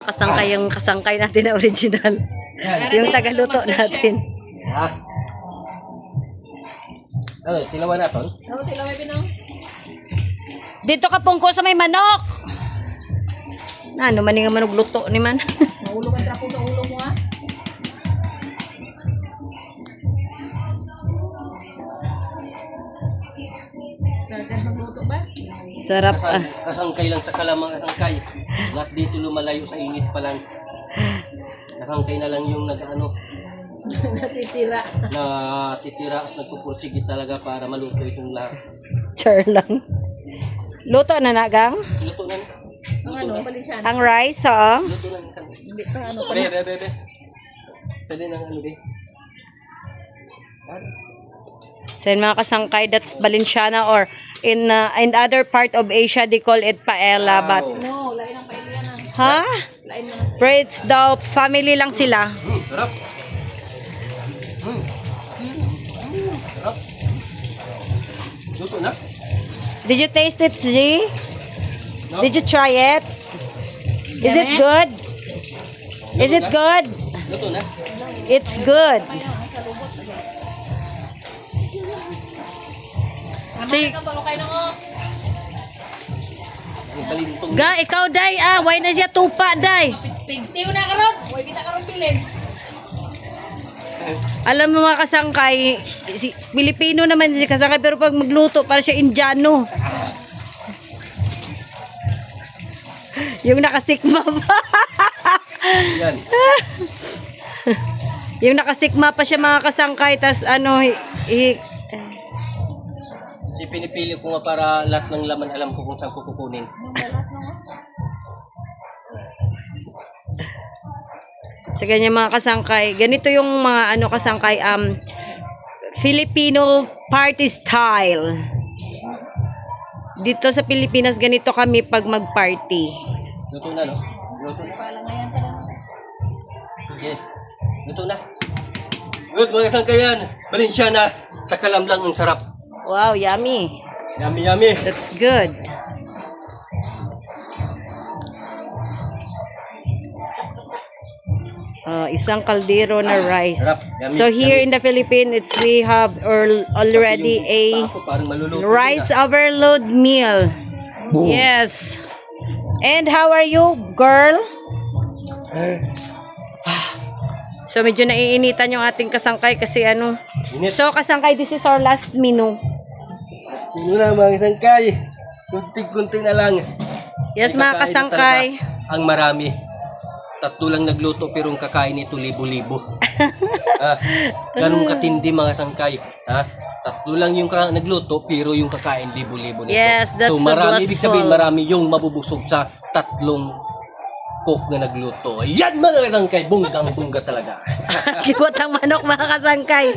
Kasangkay natin na original. Yung tagaluto natin. Ha? Ano, tilawan natin? Oo, tilaway pinang. Dito ka pungko sa may manok. Ano man nga manok luto ni man. Mahulog ang trapo sa ulo mo, ha? Talagang magluto ba? Sarap ah. Kasangkay lang sa kalamang kasangkay. Lahat dito lumalayo sa init pa lang. Kasangkay na lang yung nag-ano, Natitira. na titira at nagpupursige talaga para maluto itong lahat. Char lang. Luto na nagang. Luto na. Ang ano, balinsyan. Ang rice ha. Luto na. Hindi pa ano pa. Be. Sali ng ano, be. So yun, mga kasangkay, that's Balenciana, or in other part of Asia they call it paella, but No, lain ang paella na. ha? Lain na. Braids daw, family lang sila. Sarap. Sarap. Luto na? Did you taste it, Z? No? Did you try it? Is it good? Is it good? Luto na? It's good. Si Ang balokay na, oh. Ang kalintong. Ga, ikaw day why na siya tupa day? Pigtiw na karon. Huwag kita karon pilin. Alam mo mga kasangkay, si Pilipino naman si kasangkay, pero pag magluto para siya Indiano. Yung nakasikma pa. Yan. Yung nakasikma pa siya mga kasangkay, tas ano, Kasi pinipili ko nga para lahat ng laman alam ko kung saan ko kukunin. Ang balat na, oh. sa ganyan mga kasangkay, ganito yung mga ano kasangkay, Filipino party style. Dito sa Pilipinas, ganito kami pag mag-party. Luto na, no? Luto na. Pala ngayon pa lang. Sige. Luto na. Good, mga sangkayan. Balenciana. Sa kalamlang ang sarap. Wow, yummy. Yummy, yummy. That's good. Isang kaldero na rice. Sarap. Yummy. So here in the Philippines, we have already a Parang maluluto rice na. overload meal. Boom. Yes. And how are you, girl? So medyo naiinitan yung ating kasangkay kasi ano. Init. So kasangkay, this is our last menu. Sino na mga sangkay? Kunting-kunting na lang. Yes, May mga kakain kasangkay. talaga Ang marami. Tatlo lang nagluto pero ang kakain ito libo-libo. Ganun katindi mga sangkay. Tatlo lang yung nagluto pero yung kakain libo-libo nito. Yes, that's so a marami, ibig sabihin blissful. marami yung mabubusog sa tatlong cook na nagluto. Yan mga sangkay, bunggang-bungga talaga. Kiwat ang manok mga kasangkay.